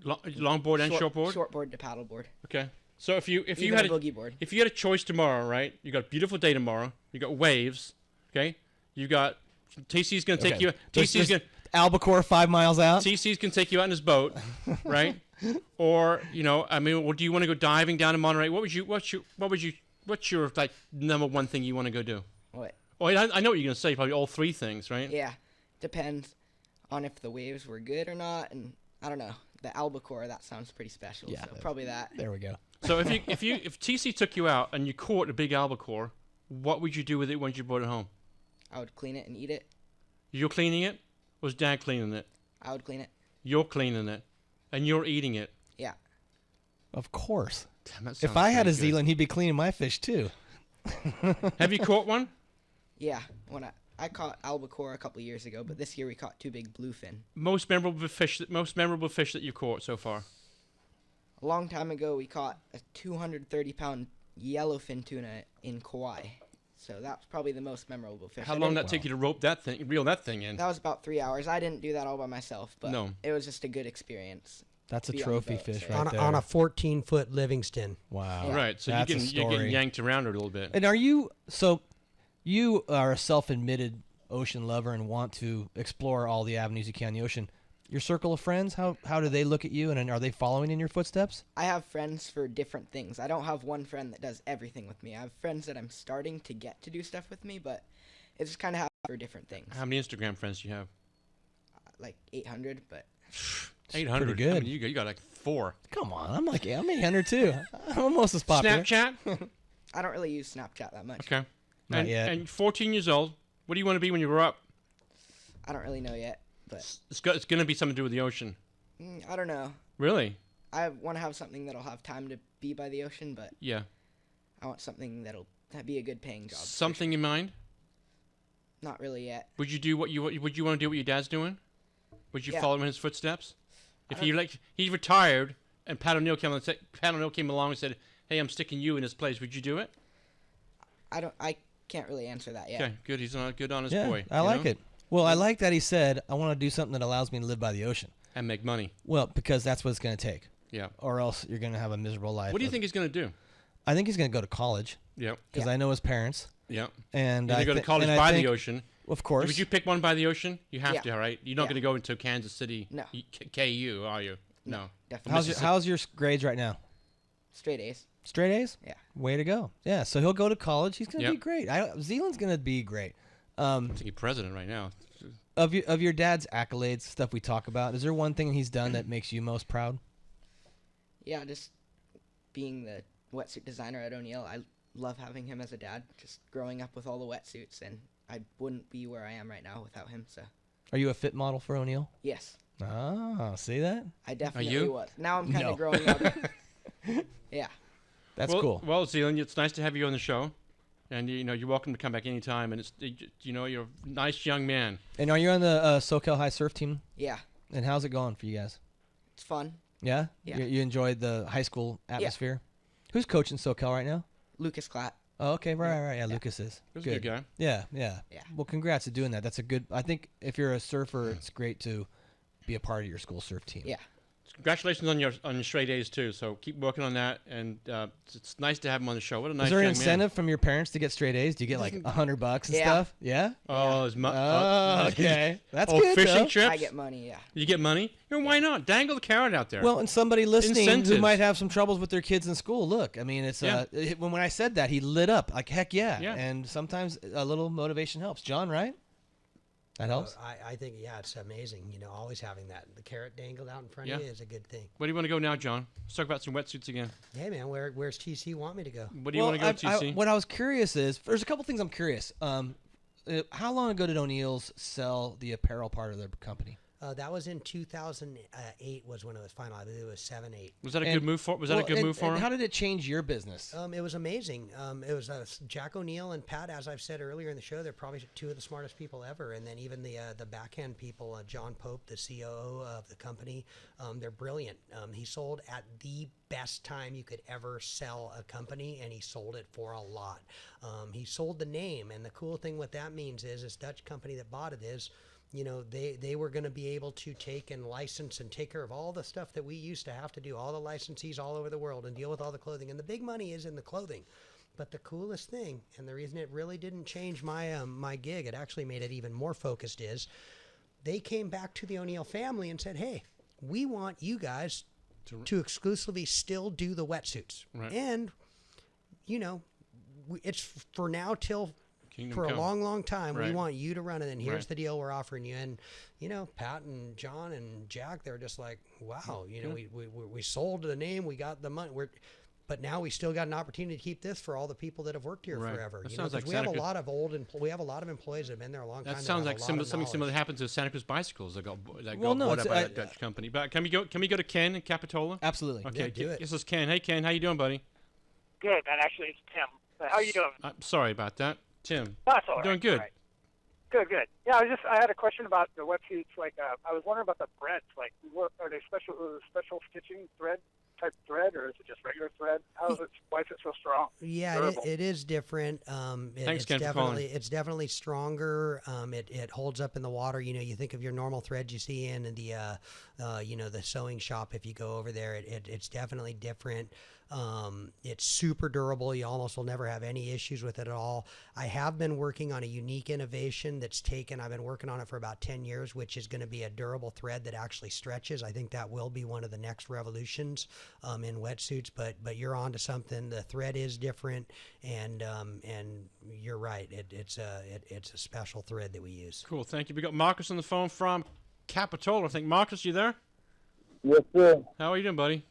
Longboard and shortboard? Shortboard to paddleboard. Okay. So if you Even had a boogie board. if you had a choice tomorrow, right? You got a beautiful day tomorrow. You got waves. Okay. You got TC's gonna take you. TC's gonna Albacore 5 miles out. TC's gonna take you out in his boat, right? Or do you want to go diving down in Monterey? What's your like number one thing you want to go do? What? Oh, I know what you're gonna say. Probably all three things, right? Yeah. Depends on if the waves were good or not, and I don't know. The albacore, that sounds pretty special. Yeah, so probably that. There we go. So if TC took you out and you caught a big albacore, what would you do with it once you brought it home? I would clean it and eat it. You're cleaning it? Or was Dad cleaning it? I would clean it. You're cleaning it, and you're eating it. Yeah. Of course. Damn, if I had a Zealand, he'd be cleaning my fish too. Have you caught one? Yeah. When I caught albacore a couple of years ago, but this year we caught 2 big bluefin. Most memorable fish that you caught so far? A long time ago, we caught a 230-pound yellowfin tuna in Kauai. So that's probably the most memorable fish. How long did that take you to reel that thing in? That was about 3 hours. I didn't do that all by myself, but no. It was just a good experience. That's a trophy fish right there. On a 14-foot Livingston. Wow. Yeah. Right, so you're getting yanked around a little bit. And you are a self-admitted ocean lover and want to explore all the avenues you can in the ocean. Your circle of friends, how do they look at you, and are they following in your footsteps? I have friends for different things. I don't have one friend that does everything with me. I have friends that I'm starting to get to do stuff with me, but it just kind of happens for different things. How many Instagram friends do you have? Like 800, but... 800? Pretty good. I mean, you got like 4. Come on, I'm 800 too. I'm almost as popular. Snapchat? I don't really use Snapchat that much. Okay. Not yet. And 14 years old, what do you want to be when you grow up? I don't really know yet, but... It's going to be something to do with the ocean. I don't know. Really? I want to have something that'll have time to be by the ocean, but... Yeah. I want something that'll be a good paying job. Something in mind? Not really yet. Would you want to do what your dad's doing? Would you follow in his footsteps? If he retired and Pat O'Neill came along and said, "Hey, I'm sticking you in this place," would you do it? I can't really answer that yet. Okay, good. He's a good, honest yeah, boy. I like it. Well, I like that he said, "I want to do something that allows me to live by the ocean and make money." Well, because that's what it's going to take. Yeah. Or else you're going to have a miserable life. What do you think he's going to do? I think he's going to go to college. Yeah. Because I know his parents. Yeah. And he's going to go to college by the ocean. Of course. Would you pick one by the ocean? You have Yeah. to, right? You're not going to go into Kansas City, No. KU, are you? No. Definitely. How's your grades right now? Straight A's. Straight A's? Yeah. Way to go. Yeah, so he'll go to college. He's going to be great. Zealand's going to be great. I think he's president right now. Of your dad's accolades, stuff we talk about, is there one thing he's done that makes you most proud? Yeah, just being the wetsuit designer at O'Neill. I love having him as a dad, just growing up with all the wetsuits, and I wouldn't be where I am right now without him. So. Are you a fit model for O'Neill? Yes. Oh, see that? I definitely was. Now I'm kind of growing up. Yeah. That's cool. Well, Zealand, it's nice to have you on the show. And, you're welcome to come back anytime. And, you're a nice young man. And are you on the SoCal High Surf team? Yeah. And how's it going for you guys? It's fun. Yeah? Yeah. You enjoyed the high school atmosphere? Yeah. Who's coaching SoCal right now? Lucas Klatt. Oh, okay. Right. Yeah, Lucas is. He's a good guy. Yeah. Well, congrats to doing that. That's a good... I think if you're a surfer, it's great to be a part of your school surf team. Yeah. congratulations on your straight A's too. So keep working on that, and it's nice to have him on the show. What a nice. Is there an young incentive man. from your parents to get straight A's? Do you get like $100 and stuff? Yeah. Oh, Okay, that's oh, good. Fishing though. trips. I get money, yeah. You get money. Why not? Dangle the carrot out there. Well, and somebody listening Incentives. who might have some troubles with their kids in school. Look, I mean, it's when I said that, he lit up like heck yeah. And sometimes a little motivation helps. John, right? That helps. I think it's amazing. Always having the carrot dangled out in front of you is a good thing. Where do you want to go now, John? Let's talk about some wetsuits again. Hey man, where's TC want me to go? What do you want to go, TC? What I was curious is, there's a couple things I'm curious. How long ago did O'Neill's sell the apparel part of their company? That was in 2008 was when it was final. I believe it was 7-8. Was that a good move for? Was that a good move for him? How did it change your business? It was amazing. It was Jack O'Neill and Pat, as I've said earlier in the show, they're probably two of the smartest people ever. And then even the backhand people, John Pope, the COO of the company, they're brilliant. He sold at the best time you could ever sell a company, and he sold it for a lot. He sold the name, and the cool thing what that means is this Dutch company that bought it is, they were going to be able to take and license and take care of all the stuff that we used to have to do, all the licensees all over the world, and deal with all the clothing. And the big money is in the clothing. But the coolest thing, and the reason it really didn't change my gig, it actually made it even more focused, is they came back to the O'Neill family and said, hey, we want you guys to exclusively still do the wetsuits. Right. And, it's for now till... Kingdom for come. a long, long time, Right. we want you to run it, and here's Right. the deal we're offering you. And Pat and John and Jack, they're just like, wow, we sold the name, we got the money, but now we still got an opportunity to keep this for all the people that have worked here Right. forever. That You sounds know, like 'cause we have a Santa lot of we have a lot of employees that have been there a long time. That that sounds have like a lot of something similar knowledge. that happened to Santa Cruz bicycles that got Well, no, bought it's- up by that Dutch company. But can we go to Ken in Capitola? Absolutely. Okay, Yeah, do it. This is Ken. Hey, Ken, how you doing, buddy? Good, man. Actually, it's Tim. How you doing? I'm sorry about that, Tim. That's all right. Doing good. All right. Good. Yeah, I had a question about the wetsuits. Like, I was wondering about the threads. Like, are they special stitching type thread, or is it just regular thread? Why is it so strong? Yeah, it is different. Thanks, it's Ken, for calling. It's definitely stronger. It holds up in the water. You think of your normal threads you see in the the sewing shop. If you go over there, it's definitely different. It's super durable. You almost will never have any issues with it at all. I have been working on a unique innovation I've been working on it for about 10 years, which is going to be a durable thread that actually stretches. I think that will be one of the next revolutions in wetsuits, but you're onto something. The thread is different, and you're right. It's a special thread that we use. Cool, thank you. We got Marcus on the phone from Capitola. I think. Marcus, you there? Yes, sir. How are you doing, buddy?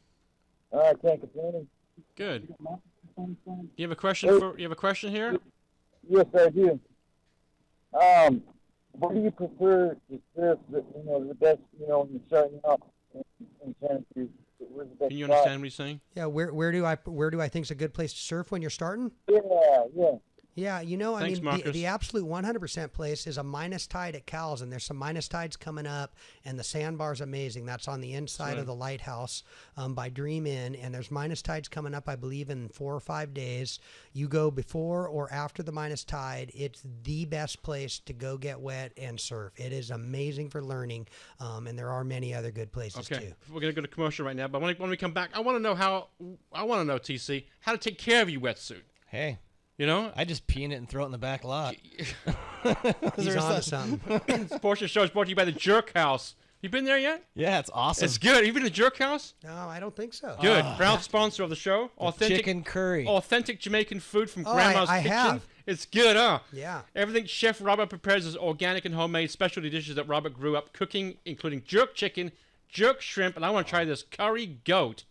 I can't complain. Good. You have a question here? Yes, I do. What do you prefer to surf? The best. When you're starting out in Santa Cruz. Where's the best Can you spot? understand what he's saying? Yeah, where do I think is a good place to surf when you're starting? Yeah. Yeah, Thanks, the Marcus. absolute 100% place is a minus tide at Cal's, and there's some minus tides coming up, and the sandbar's amazing. That's on the inside of the lighthouse by Dream Inn, and there's minus tides coming up, I believe, in 4 or 5 days. You go before or after the minus tide. It's the best place to go get wet and surf. It is amazing for learning, and there are many other good places Okay, too. we're going to go to commercial right now, but when we come back, I want to know, TC, how to take care of your wetsuit. Hey. I just pee in it and throw it in the back lot. He's on to something. This portion of the show is brought to you by the Jerk House. You been there yet? Yeah, it's awesome. It's good. You been to the Jerk House? No, I don't think so. Good. Proud sponsor of the show. Authentic chicken curry. Authentic Jamaican food from Grandma's I Kitchen. have. It's good, huh? Yeah. Everything Chef Robert prepares is organic and homemade specialty dishes that Robert grew up cooking, including jerk chicken, jerk shrimp, and I want to try this curry goat.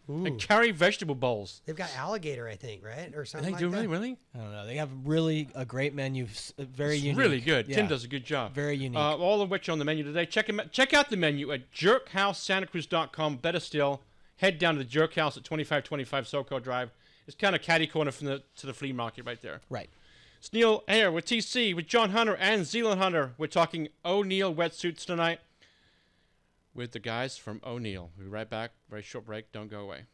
And curry vegetable bowls. They've got alligator, I think, right? Or something They do like that. really? I don't know. They have really a great menu, very It's unique. really good. Yeah. Tim does a good job. Very unique. All of which are on the menu today. Check out the menu at jerkhousesantacruz.com. Better still, head down to the Jerk House at 2525 SoCo Drive. It's kind of catty corner to the flea market right there. Right. It's Neil here with TC, with John Hunter and Zealand Hunter. We're talking O'Neill wetsuits tonight with the guys from O'Neill. We'll be right back. Very short break. Don't go away.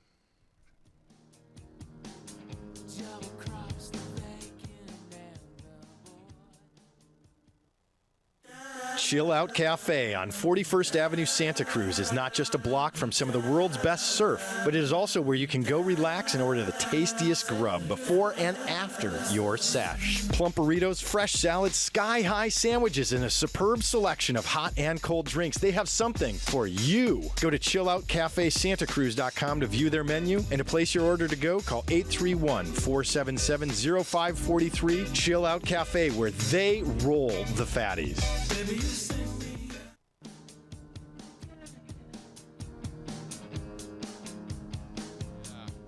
Chill Out Cafe on 41st Avenue, Santa Cruz is not just a block from some of the world's best surf, but it is also where you can go relax and order the tastiest grub before and after your sesh. Plump burritos, fresh salads, sky-high sandwiches, and a superb selection of hot and cold drinks. They have something for you. Go to chilloutcafesantacruz.com to view their menu, and to place your order to go, call 831-477-0543. Chill Out Cafe, where they roll the fatties.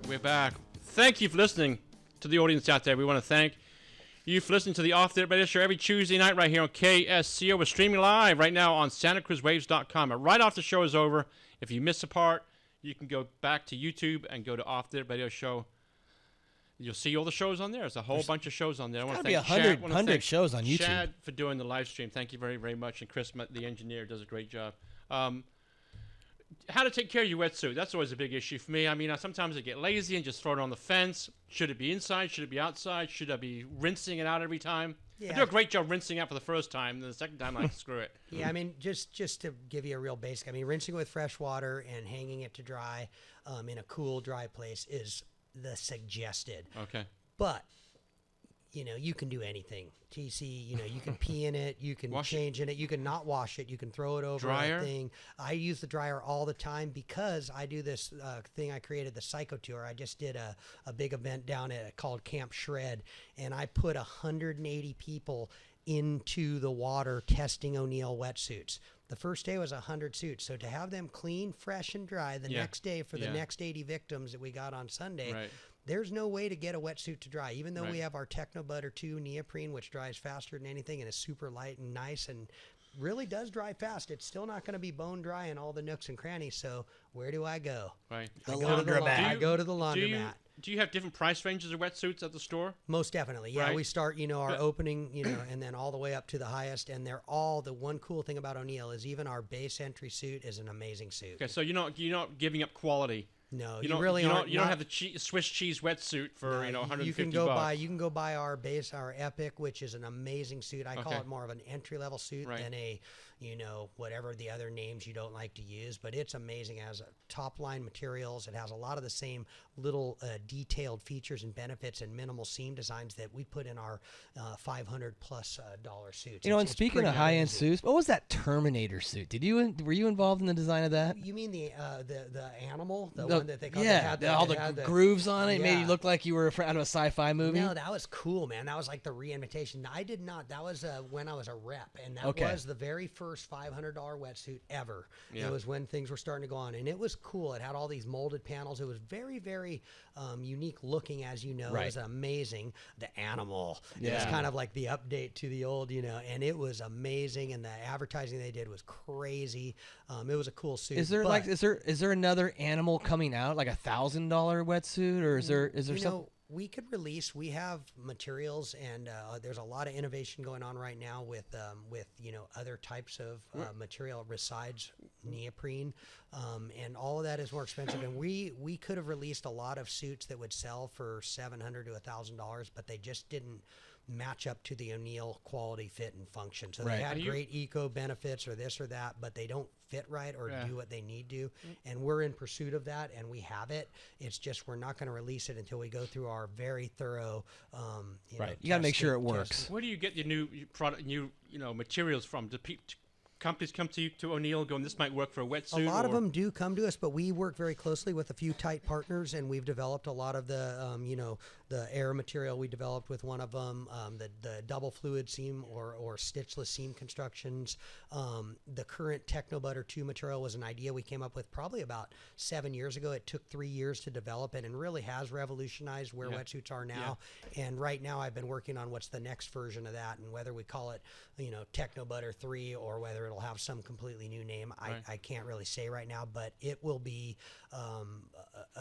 We're back. Thank you for listening to the audience out there. We want to thank you for listening to the Off the Lip Radio Show every Tuesday night right here on KSCO. We're streaming live right now on SantaCruzWaves.com. And right off the show is over, if you miss a part, you can go back to YouTube and go to Off the Lip Radio Show. You'll see all the shows on there. There's a whole bunch of shows on there. I want to thank 100 shows on YouTube. Chad for doing the live stream. Thank you very, very much. And Chris, the engineer, does a great job. How to take care of your wetsuit. That's always a big issue for me. I mean, sometimes I get lazy and just throw it on the fence. Should it be inside? Should it be outside? Should I be rinsing it out every time? Yeah. I do a great job rinsing out for the first time. Then the second time, I screw it. Yeah, I mean, just to give you a real basic, I mean, rinsing with fresh water and hanging it to dry in a cool, dry place is the suggested. Okay. But, you can do anything. TC, you can pee in it, you can change in it, you can not wash it, you can throw it over a thing. I use the dryer all the time because I do this thing I created, the Psycho Tour. I just did a big event down at called Camp Shred, and I put 180 people into the water testing O'Neill wetsuits. The first day was 100 suits. So to have them clean, fresh, and dry the next day for the next 80 victims that we got on Sunday, there's no way to get a wetsuit to dry. Even though we have our Techno Butter 2 neoprene, which dries faster than anything and is super light and nice and really does dry fast, it's still not going to be bone dry in all the nooks and crannies. So where do I go? Right. I go to the laundromat. Do you have different price ranges of wetsuits at the store? Most definitely. Yeah, we start, our opening, and then all the way up to the highest. And they're all, the one cool thing about O'Neill is even our base entry suit is an amazing suit. Okay, so you're not giving up quality. No, you don't have the Swiss cheese wetsuit for $150. You can go buy our base, our Epic, which is an amazing suit. I call it more of an entry level suit than a whatever the other names you don't like to use, but it's amazing. It has top line materials. It has a lot of the same little detailed features and benefits and minimal seam designs that we put in our $500+ suits. And speaking of high end suits, what was that Terminator suit? Were you involved in the design of that? You mean the animal, one that they called? Yeah, all the grooves on it. Made you look like you were out of a sci-fi movie. No, that was cool, man. That was like the reinvitation. I did not. That was when I was a rep, and that was the very first $500 wetsuit ever. Yeah. It was when things were starting to go on, and it was cool. It had all these molded panels. It was very, very unique looking, as you know. It was amazing. The animal. It was kind of like the update to the old, and it was amazing. And the advertising they did was crazy. It was a cool suit. Is there is there another animal coming out, like $1,000 wetsuit, or is there something? We could release. We have materials, and there's a lot of innovation going on right now with other types of material besides neoprene, and all of that is more expensive. And we could have released a lot of suits that would sell for $700 to $1,000, but they just didn't match up to the O'Neill quality, fit, and function. So they had great eco benefits or this or that, but they don't fit right or do what they need to. And we're in pursuit of that, and we have it. It's just we're not going to release it until we go through our very thorough you got to make sure it works. Where do you get your new product, materials from? Do companies come to you, to O'Neill, going, this might work for a wetsuit? A lot of them do come to us, but we work very closely with a few tight partners, and we've developed a lot of the, the air material we developed with one of them, the double fluid seam or stitchless seam constructions. The current Techno Butter 2 material was an idea we came up with probably about 7 years ago. It took 3 years to develop it and really has revolutionized where wetsuits are now. Yeah. And right now I've been working on what's the next version of that, and whether we call it, Techno Butter 3 or whether it'll have some completely new name, I can't really say right now, but it will be a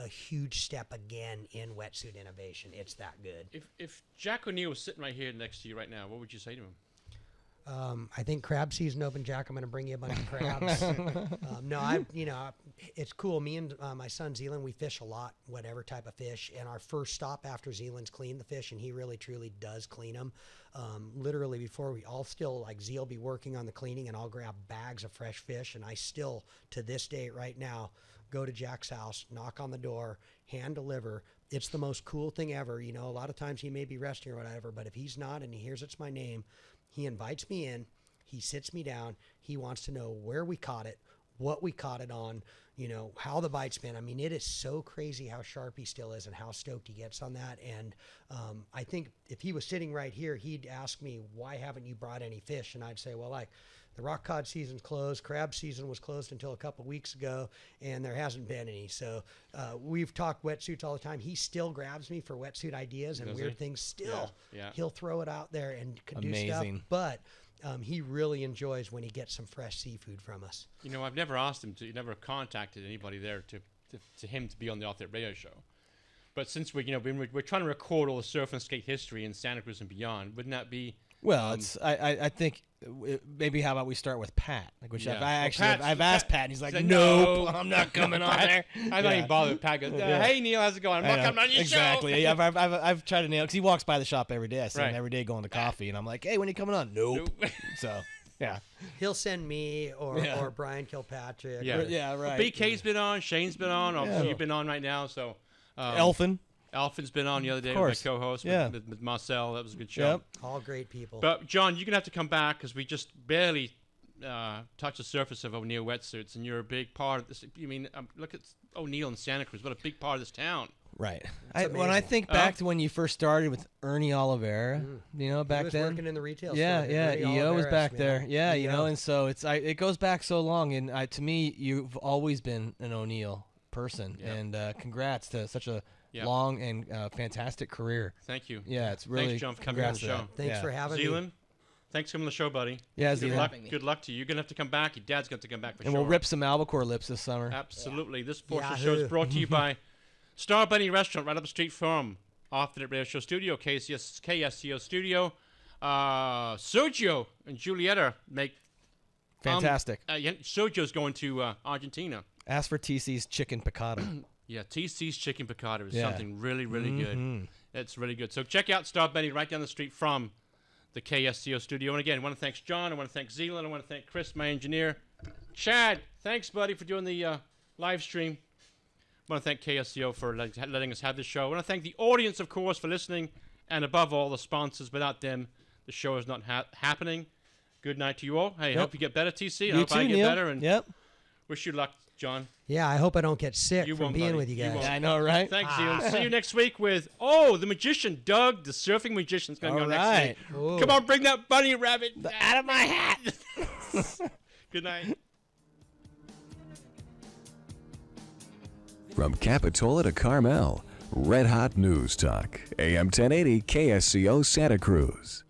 huge step again in wetsuit innovation. It's that good. If Jack O'Neill was sitting right here next to you right now, what would you say to him? I think crab season open, Jack. I'm going to bring you a bunch of crabs. It's cool. Me and my son Zealand, we fish a lot, whatever type of fish. And our first stop after Zealand's cleaned the fish, and he really truly does clean them. Literally before I'll still, like, Zeal be working on the cleaning, and I'll grab bags of fresh fish. And I still, to this day right now, go to Jack's house, knock on the door, hand deliver. It's the most cool thing ever. A lot of times he may be resting or whatever, but if he's not and he hears it's my name, he invites me in, he sits me down, he wants to know where we caught it, what we caught it on, how the bite's been. I mean, it is so crazy how sharp he still is and how stoked he gets on that. And I think if he was sitting right here, he'd ask me, why haven't you brought any fish? And I'd say, well, like, the rock cod season's closed, crab season was closed until a couple weeks ago, and there hasn't been any. So we've talked wetsuits all the time. He still grabs me for wetsuit ideas and weird things still. Yeah. He'll throw it out there and do stuff. But he really enjoys when he gets some fresh seafood from us. I've never asked him to, never contacted anybody there to him to be on the Off the Lip radio show. But since we're trying to record all the surf and skate history in Santa Cruz and beyond, wouldn't that be? Well, I think maybe how about we start with Pat? I've asked Pat, and he's like, nope, I'm not coming on there. I'm not even bothered with Pat. Goes, hey Neil, how's it going? I'm not coming on your exactly. show. I've tried to nail it because he walks by the shop every day. I see him every day going to coffee, and I'm like, hey, when are you coming on? Nope. So. Yeah, he'll send me or Brian Kilpatrick. Yeah, right. Well, BK's been on, Shane's been on. Obviously, you've been on right now. So, Elfin's been on the other day with my co-host with Marcel. That was a good show. Yep. All great people. But John, you're gonna have to come back because we just barely touched the surface of O'Neill Wetsuits, and you're a big part of this. Look at O'Neill and Santa Cruz. What a big part of this town. Right. When I think back to when you first started with Ernie Oliveira, back he was then. Working in the retail store. Yeah. EO was back there. Yeah, EO. And so it goes back so long, and to me, you've always been an O'Neill person, and congrats to such a long and fantastic career. Thank you. Yeah, it's really. Thanks, John, for coming on the show. Thanks for having me. Zealand, thanks for coming on the show, buddy. Yeah, Good luck to you. You're going to have to come back. Your dad's going to come back for sure. And we'll rip some albacore lips this summer. Absolutely. This portion of the show is brought to you by Star Bunny Restaurant right up the street from Off the Lip Radio Show Studio, KSCO Studio. Sergio and Julieta make... Fantastic. Sergio's going to Argentina. Ask for TC's chicken piccata. Yeah, TC's chicken piccata is something really, really good. It's really good. So check out Star Bunny right down the street from the KSCO studio. And again, I want to thank John. I want to thank Zealand. I want to thank Chris, my engineer. Chad, thanks, buddy, for doing the live stream. I want to thank KSCO for letting us have this show. I want to thank the audience, of course, for listening. And above all, the sponsors. Without them, the show is not happening. Good night to you all. Hey, hope you get better, TC. I hope I get better. And wish you luck, John. Yeah, I hope I don't get sick from being with you guys. Yeah, I know, right? Thanks, Zealand. See you next week with, the magician, Doug, the surfing magician, is going to go next week. Ooh. Come on, bring that bunny rabbit out of my hat. Good night. From Capitola to Carmel, Red Hot News Talk, AM 1080 KSCO Santa Cruz.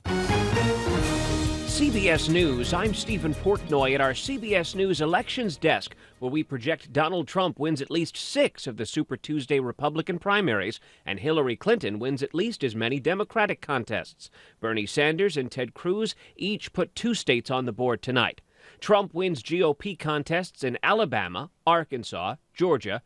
CBS News, I'm Stephen Portnoy at our CBS News Elections Desk, where we project Donald Trump wins at least 6 of the Super Tuesday Republican primaries, and Hillary Clinton wins at least as many Democratic contests. Bernie Sanders and Ted Cruz each put 2 states on the board tonight. Trump wins GOP contests in Alabama, Arkansas, Georgia,